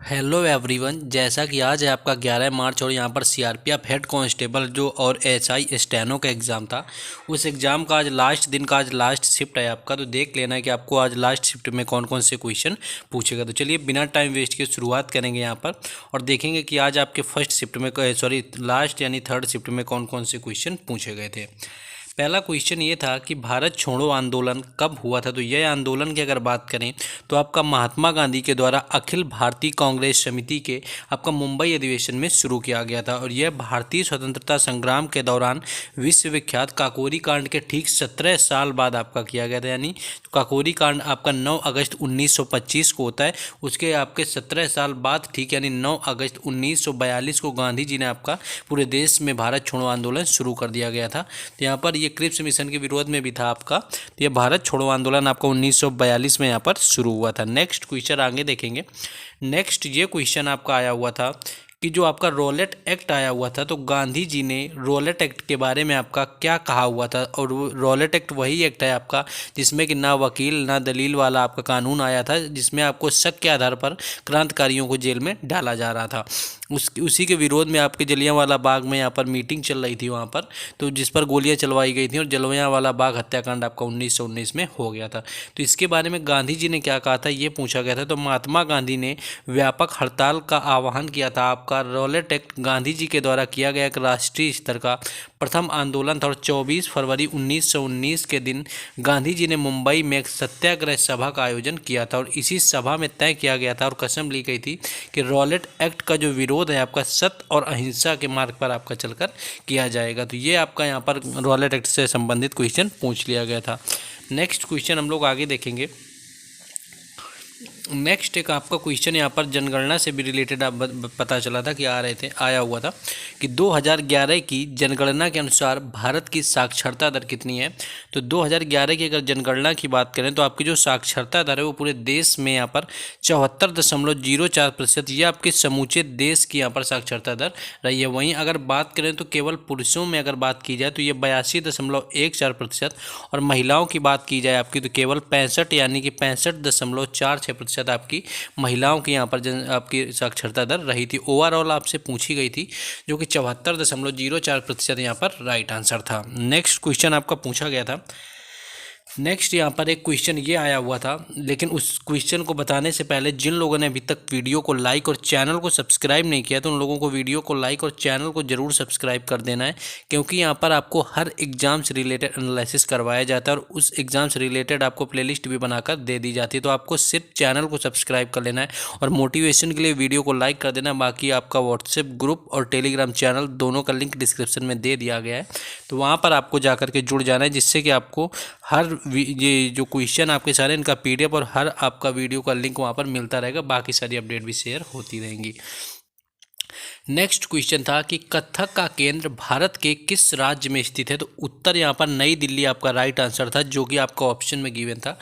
Hello everyone. जैसा कि आज है आपका 11 मार्च और यहाँ पर सीआरपीएफ हेड कांस्टेबल जो और एसआई स्टेनो का एग्ज़ाम था। उस एग्ज़ाम का आज लास्ट दिन का आज लास्ट शिफ्ट है आपका। तो देख लेना है कि आपको आज लास्ट शिफ्ट में कौन कौन से क्वेश्चन पूछेगा। तो चलिए बिना टाइम वेस्ट किए शुरुआत करेंगे यहाँ पर और देखेंगे कि आज आपके फर्स्ट शिफ्ट में लास्ट यानी थर्ड शिफ्ट में कौन कौन से क्वेश्चन पूछे गए थे। पहला क्वेश्चन ये था कि भारत छोड़ो आंदोलन कब हुआ था। तो यह आंदोलन की अगर बात करें तो आपका महात्मा गांधी के द्वारा अखिल भारतीय कांग्रेस समिति के आपका मुंबई अधिवेशन में शुरू किया गया था और यह भारतीय स्वतंत्रता संग्राम के दौरान विश्वविख्यात काकोरी कांड के ठीक 17 साल बाद आपका किया गया था। यानी काकोरी कांड आपका 9 अगस्त 1925 को होता है, उसके आपके 17 साल बाद ठीक यानी 9 अगस्त 1942 को गांधी जी ने आपका पूरे देश में भारत छोड़ो आंदोलन शुरू कर दिया गया था। तो यहाँ पर ये क्रिप्स मिशन के विरोध में भी था आपका। तो ये भारत छोड़ो आंदोलन आपका 1942 में यहाँ पर शुरू हुआ था। नेक्स्ट क्वेश्चन आगे देखेंगे। नेक्स्ट ये क्वेश्चन आपका आया हुआ था कि जो आपका रॉलेट एक्ट आया हुआ था, तो गांधी जी ने रॉलेट एक्ट के बारे में आपका क्या कहा हुआ था। और रॉलेट एक्ट वही एक्ट है आपका जिसमें कि ना वकील ना दलील वाला आपका कानून आया था, जिसमें आपको शक के आधार पर क्रांतिकारियों को जेल में डाला जा रहा था। उसी के विरोध में आपके जलियांवाला बाग में यहाँ पर मीटिंग चल रही थी वहाँ पर, तो जिस पर गोलियां चलवाई गई थी और जलियांवाला बाग हत्याकांड आपका 1919 में हो गया था। तो इसके बारे में गांधी जी ने क्या कहा था ये पूछा गया था। तो महात्मा गांधी ने व्यापक हड़ताल का आह्वान किया था। आपका रॉलेट एक्ट गांधी जी के द्वारा किया गया एक राष्ट्रीय स्तर का प्रथम आंदोलन था और 24 फरवरी 1919 के दिन गांधी जी ने मुंबई में एक सत्याग्रह सभा का आयोजन किया था और इसी सभा में तय किया गया था और कसम ली गई थी कि रॉलेट एक्ट का जो विरोध है आपका सत्य और अहिंसा के मार्ग पर आपका चलकर किया जाएगा। तो ये आपका यहाँ पर रॉलेट एक्ट से संबंधित क्वेश्चन पूछ लिया गया था। नेक्स्ट क्वेश्चन हम लोग आगे देखेंगे। नेक्स्ट एक आपका क्वेश्चन यहाँ पर जनगणना से भी रिलेटेड आप पता चला था कि आया हुआ था कि 2011 की जनगणना के अनुसार भारत की साक्षरता दर कितनी है। तो 2011 की अगर जनगणना की बात करें तो आपकी जो साक्षरता दर है वो पूरे देश में यहाँ पर 74.04%, ये आपके समूचे देश की यहाँ पर साक्षरता दर रही है। वहीं अगर बात करें तो केवल पुरुषों में अगर बात की जाए तो ये 82.14% और महिलाओं की बात की जाए आपकी तो केवल 65 यानी कि 65.46% आपकी महिलाओं की यहाँ पर आपकी साक्षरता दर रही थी। ओवरऑल आपसे पूछी गई थी जो कि 74.04% यहाँ पर राइट आंसर था। नेक्स्ट क्वेश्चन आपका पूछा गया था। नेक्स्ट यहाँ पर एक क्वेश्चन ये आया हुआ था, लेकिन उस क्वेश्चन को बताने से पहले जिन लोगों ने अभी तक वीडियो को लाइक और चैनल को सब्सक्राइब नहीं किया तो उन लोगों को वीडियो को लाइक और चैनल को जरूर सब्सक्राइब कर देना है, क्योंकि यहाँ पर आपको हर एग्जाम से रिलेटेड एनालिसिस करवाया जाता है और उस एग्जाम से रिलेटेड आपको प्लेलिस्ट भी बनाकर दे दी जाती है। तो आपको सिर्फ चैनल को सब्सक्राइब कर लेना है और मोटिवेशन के लिए वीडियो को लाइक कर देना है। बाकी आपका व्हाट्सएप ग्रुप और टेलीग्राम चैनल दोनों का लिंक डिस्क्रिप्शन में दे दिया गया है, तो वहाँ पर आपको जाकर के जुड़ जाना है, जिससे कि आपको हर ये जो क्वेश्चन आपके सारे इनका पीडीएफ और हर आपका वीडियो का लिंक वहाँ पर मिलता रहेगा। बाकी सारी अपडेट भी शेयर होती रहेंगी। नेक्स्ट क्वेश्चन था कि कथक का केंद्र भारत के किस राज्य में स्थित है। तो उत्तर यहाँ पर नई दिल्ली आपका राइट आंसर था, जो कि आपका ऑप्शन में गिवन था।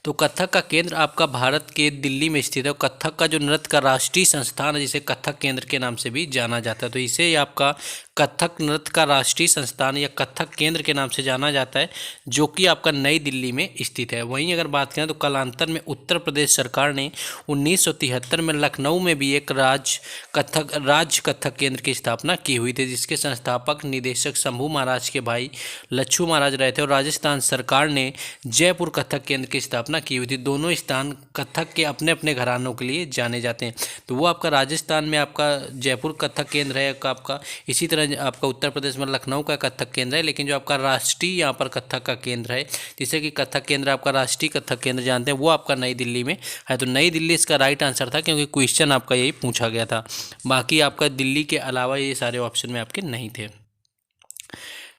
तो कथक का केंद्र आपका भारत के दिल्ली में स्थित है। कथक का जो नृत्य का राष्ट्रीय संस्थान है जिसे कथक केंद्र के नाम से भी जाना जाता है, तो इसे आपका कथक नृत्य का राष्ट्रीय संस्थान या कथक केंद्र के नाम से जाना जाता है, जो कि आपका नई दिल्ली में स्थित है। वहीं अगर बात करें तो कालांतर में उत्तर प्रदेश सरकार ने 1973 में लखनऊ में भी एक राज्य कथक केंद्र की स्थापना की हुई थी, जिसके संस्थापक निदेशक शंभू महाराज के भाई लच्छू महाराज रहे थे। और राजस्थान सरकार ने जयपुर कथक केंद्र की स्थापना की हुई थी। दोनों स्थान कथक के अपने अपने घरानों के लिए जाने जाते हैं, तो वो आपका राजस्थान में आपका जयपुर कथक केंद्र है आपका। इसी तरह आपका उत्तर प्रदेश में लखनऊ का कथक केंद्र है, लेकिन जो आपका राष्ट्रीय यहाँ पर कथक का केंद्र है, जैसे कि कथक केंद्र आपका राष्ट्रीय कथक केंद्र जानते हैं, वो आपका नई दिल्ली में है। तो नई दिल्ली इसका राइट आंसर था, क्योंकि क्वेश्चन आपका यही पूछा गया था। बाकी आपका दिल्ली के अलावा ये सारे ऑप्शन में आपके नहीं थे।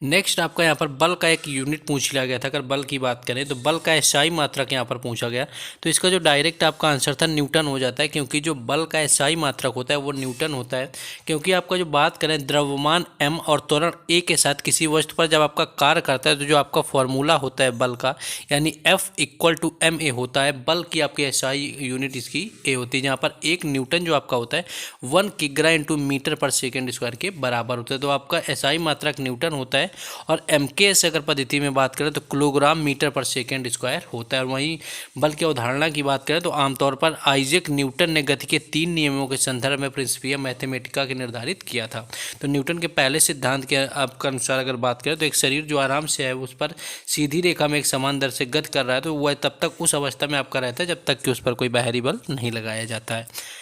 नेक्स्ट आपका यहाँ पर बल का एक यूनिट पूछ लिया गया था। अगर बल की बात करें तो बल का एसआई मात्रक यहाँ पर पूछा गया, तो इसका जो डायरेक्ट आपका आंसर था न्यूटन हो जाता है, क्योंकि जो बल का एसआई मात्रक होता है वो न्यूटन होता है। क्योंकि आपका जो बात करें द्रव्यमान m और त्वरण a के साथ किसी वस्तु पर जब आपका कार्य करता है तो जो आपका फॉर्मूला होता है बल का यानी F = ma होता है। बल की आपकी एसआई यूनिट इसकी a होती है, जहाँ पर 1 न्यूटन जो आपका होता है 1 किग्रा × मीटर पर सेकेंड स्क्वायर के बराबर होता है। तो आपका एसआई मात्रक न्यूटन होता है है। और MKS अगर पद्धति में बात करें तो किलोग्राम मीटर पर सेकेंड स्क्वायर होता है। और वहीं बल की अवधारणा की बात करें तो आमतौर पर आइजैक न्यूटन ने गति के 3 नियमों के संदर्भ में प्रिंसिपिया मैथमेटिका के निर्धारित किया था। तो न्यूटन के पहले सिद्धांत के आपका अनुसार अगर बात करें तो एक शरीर जो आराम से है उस पर सीधी रेखा में एक समान दर से गति कर रहा है तो वह तब तक उस अवस्था में आपका रहता है जब तक कि उस पर कोई बाहरी बल नहीं लगाया जाता है।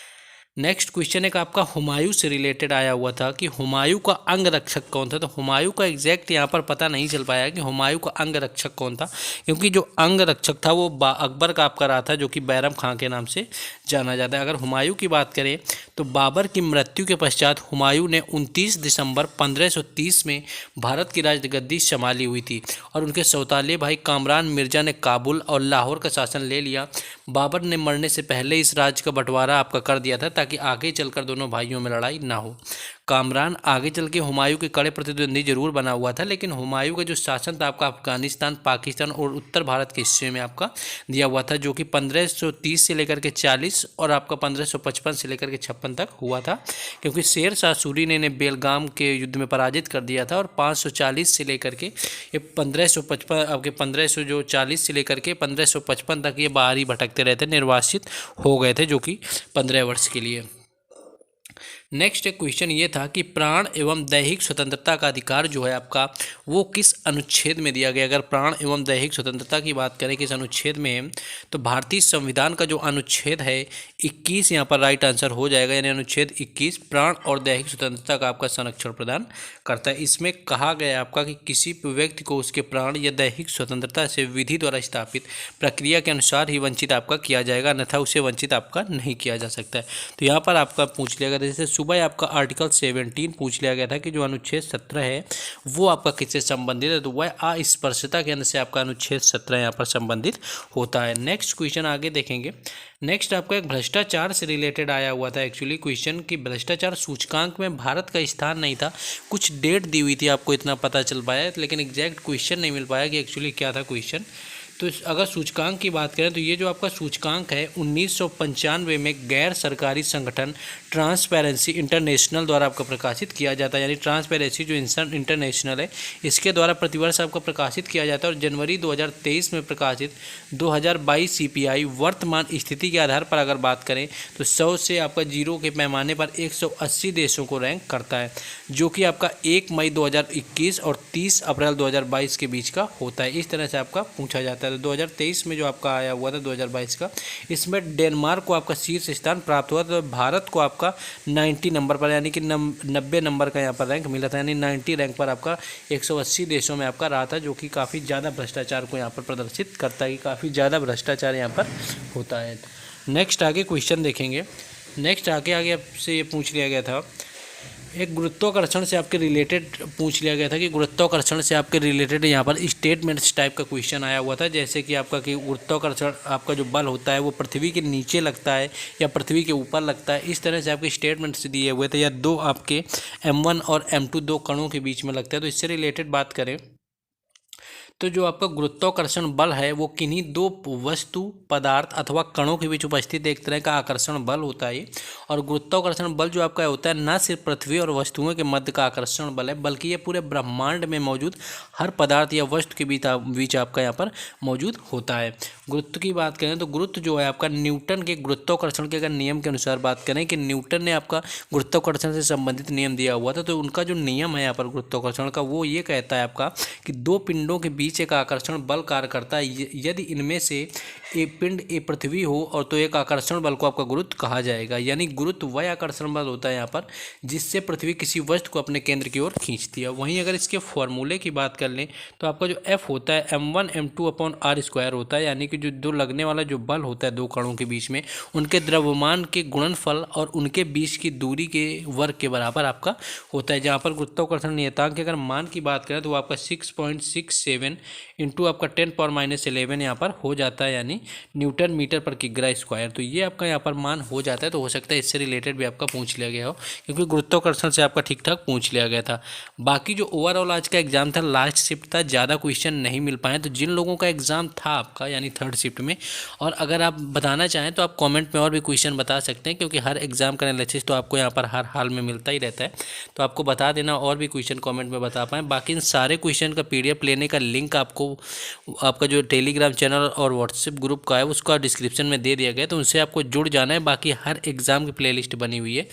नेक्स्ट क्वेश्चन एक आपका हुमायूं से रिलेटेड आया हुआ था कि हुमायूं का अंगरक्षक कौन था। तो हुमायूं का एग्जैक्ट यहाँ पर पता नहीं चल पाया कि हुमायूं का अंगरक्षक कौन था, क्योंकि जो अंगरक्षक था वो अकबर का आपका रहा था, जो कि बैरम खां के नाम से जाना जाता है। अगर हुमायूं की बात करें तो बाबर की मृत्यु के पश्चात हुमायूं ने 29 दिसंबर 1530 में भारत की राजगद्दी संभाली हुई थी और उनके सौतेले भाई कामरान मिर्जा ने काबुल और लाहौर का शासन ले लिया। बाबर ने मरने से पहले इस राज्य का बंटवारा आपका कर दिया था ताकि आगे चलकर दोनों भाइयों में लड़ाई ना हो। कामरान आगे चल के हुमायूं के कड़े प्रतिद्वंदी जरूर बना हुआ था, लेकिन हुमायूं का जो शासन था आपका अफगानिस्तान, पाकिस्तान और उत्तर भारत के हिस्से में आपका दिया हुआ था, जो कि 1530 से लेकर के 40 और आपका 1555 से लेकर के 56 तक हुआ था, क्योंकि शेर शाह सूरी ने इन्हें बेलगाम के युद्ध में पराजित कर दिया था। और 540 से लेकर के ये 1555 आपके 1540 से लेकर के 1555 तक ये बाहर ही भटकते रहते, निर्वासित हो गए थे, जो कि 15 वर्ष के लिए। नेक्स्ट एक क्वेश्चन ये था कि प्राण एवं दैहिक स्वतंत्रता का अधिकार जो है आपका वो किस अनुच्छेद में दिया गया। अगर प्राण एवं दैहिक स्वतंत्रता की बात करें किस अनुच्छेद में है तो भारतीय संविधान का जो अनुच्छेद है 21 यहाँ पर राइट आंसर हो जाएगा, यानी अनुच्छेद 21 प्राण और दैहिक स्वतंत्रता का आपका संरक्षण प्रदान करता है। इसमें कहा गया है आपका कि किसी व्यक्ति को उसके प्राण या दैहिक स्वतंत्रता से विधि द्वारा स्थापित प्रक्रिया के अनुसार ही वंचित आपका किया जाएगा, अन्यथा उसे वंचित आपका नहीं किया जा सकता है। तो यहाँ पर आपका पूछ लिया गया, जैसे सुबह आपका आर्टिकल 17 पूछ लिया गया था कि जो अनुच्छेद 17 है वो आपका किससे संबंधित है, तो वह अस्पृश्यता के अंदर से आपका अनुच्छेद 17 यहाँ पर संबंधित होता है। नेक्स्ट क्वेश्चन आगे देखेंगे। नेक्स्ट आपका एक भ्रष्टाचार से रिलेटेड आया हुआ था एक्चुअली क्वेश्चन कि भ्रष्टाचार सूचकांक में भारत का स्थान नहीं था, कुछ डेट दी हुई थी आपको इतना पता चल पाया, लेकिन एग्जैक्ट क्वेश्चन नहीं मिल पाया कि एक्चुअली क्या था क्वेश्चन। तो अगर सूचकांक की बात करें तो ये जो आपका सूचकांक है 1995 में गैर सरकारी संगठन ट्रांसपेरेंसी इंटरनेशनल द्वारा आपका प्रकाशित किया जाता है, यानी ट्रांसपेरेंसी जो इंटरनेशनल है इसके द्वारा प्रतिवर्ष आपका प्रकाशित किया जाता है। और जनवरी 2023 में प्रकाशित 2022 CPI वर्तमान स्थिति के आधार पर अगर बात करें तो 100 से आपका 0 के पैमाने पर 180 देशों को रैंक करता है, जो कि आपका 1 मई 2021 और 30 अप्रैल 2022 के बीच का होता है। इस तरह से आपका पूछा जाता है। तो 2023 में जो आपका आया हुआ था 2022 का, इसमें डेनमार्क को आपका शीर्ष स्थान प्राप्त हुआ, तो भारत को आपका 90 नंबर पर यानी कि 90 नंबर का यहाँ पर रैंक मिला था, यानी 90 रैंक पर आपका 180 देशों में आपका रहा था, जो कि काफ़ी ज़्यादा भ्रष्टाचार को यहाँ पर प्रदर्शित करता है कि काफ़ी ज़्यादा भ्रष्टाचार यहाँ पर होता है। नेक्स्ट आगे क्वेश्चन देखेंगे। नेक्स्ट आगे आपसे ये पूछ लिया गया था, एक गुरुत्वाकर्षण से आपके रिलेटेड पूछ लिया गया था कि गुरुत्वाकर्षण से आपके रिलेटेड यहाँ पर स्टेटमेंट्स टाइप का क्वेश्चन आया हुआ था, जैसे कि आपका कि गुरुत्वाकर्षण आपका जो बल होता है वो पृथ्वी के नीचे लगता है या पृथ्वी के ऊपर लगता है, इस तरह से आपके स्टेटमेंट्स दिए हुए थे। या दो आपके M1 और M2 दो कणों के बीच में लगता है। तो इससे रिलेटेड बात करें तो जो आपका गुरुत्वाकर्षण बल है वो किन्हीं दो वस्तु, पदार्थ अथवा कणों के बीच उपस्थित एक तरह का आकर्षण बल होता है। और गुरुत्वाकर्षण बल जो आपका होता है न सिर्फ पृथ्वी और वस्तुओं के मध्य का आकर्षण बल है, बल्कि ये पूरे ब्रह्मांड में मौजूद हर पदार्थ या वस्तु के बीच आपका यहाँ पर मौजूद होता है। गुरुत्व की बात करें तो गुरुत्व जो है आपका न्यूटन के गुरुत्वाकर्षण के अगर नियम के अनुसार बात करें कि न्यूटन ने आपका गुरुत्वाकर्षण से संबंधित नियम दिया हुआ था, तो उनका जो नियम है यहाँ पर गुरुत्वाकर्षण का वो ये कहता है आपका कि दो पिंडों के बीच एक आकर्षण बल कार्य करता है, यदि इनमें से एक पिंड एक पृथ्वी हो और तो एक आकर्षण बल को आपका गुरुत्व कहा जाएगा। यानी गुरुत्व वह आकर्षण बल होता है यहाँ पर जिससे पृथ्वी किसी वस्तु को अपने केंद्र की ओर खींचती है। वहीं अगर इसके फॉर्मूले की बात कर लें तो आपका जो F होता है M1 M2/r² होता है, यानी कि जो दो लगने वाला जो बल होता है दो कणों के बीच में उनके द्रव्यमान के गुणनफल और उनके बीच की दूरी के वर्ग के बराबर आपका होता है। जहाँ पर गुरुत्वाकर्षण नियतांक के अगर मान की बात करें तो वो आपका 6.67 इंटू आपका 10⁻11 यहाँ पर हो जाता है, यानी न्यूटन मीटर पर किग्रा स्क्वायर। तो ये आपका यहाँ पर मान हो जाता है। तो हो सकता है इससे रिलेटेड भी आपका पूछ लिया गया हो, क्योंकि गुरुत्वाकर्षण से आपका ठीक ठाक पूछ लिया गया था। बाकी जो ओवरऑल आज का एग्जाम था, लास्ट शिफ्ट था, ज़्यादा क्वेश्चन नहीं मिल पाए। तो जिन लोगों का एग्जाम था आपका यानी थर्ड शिफ्ट में, और अगर आप बताना चाहें तो आप कमेंट में और भी क्वेश्चन बता सकते हैं, क्योंकि हर एग्जाम का एनालिसिस तो आपको यहाँ पर हर हाल में मिलता ही रहता है। तो आपको बता देना और भी क्वेश्चन कमेंट में बता पाएँ। बाकी इन सारे क्वेश्चन का PDF लेने का लिंक आपको आपका जो टेलीग्राम चैनल और व्हाट्सएप ग्रुप का है उसका डिस्क्रिप्शन में दे दिया गया है, तो उनसे आपको जुड़ जाना है। बाकी हर एग्जाम की प्लेलिस्ट बनी हुई है।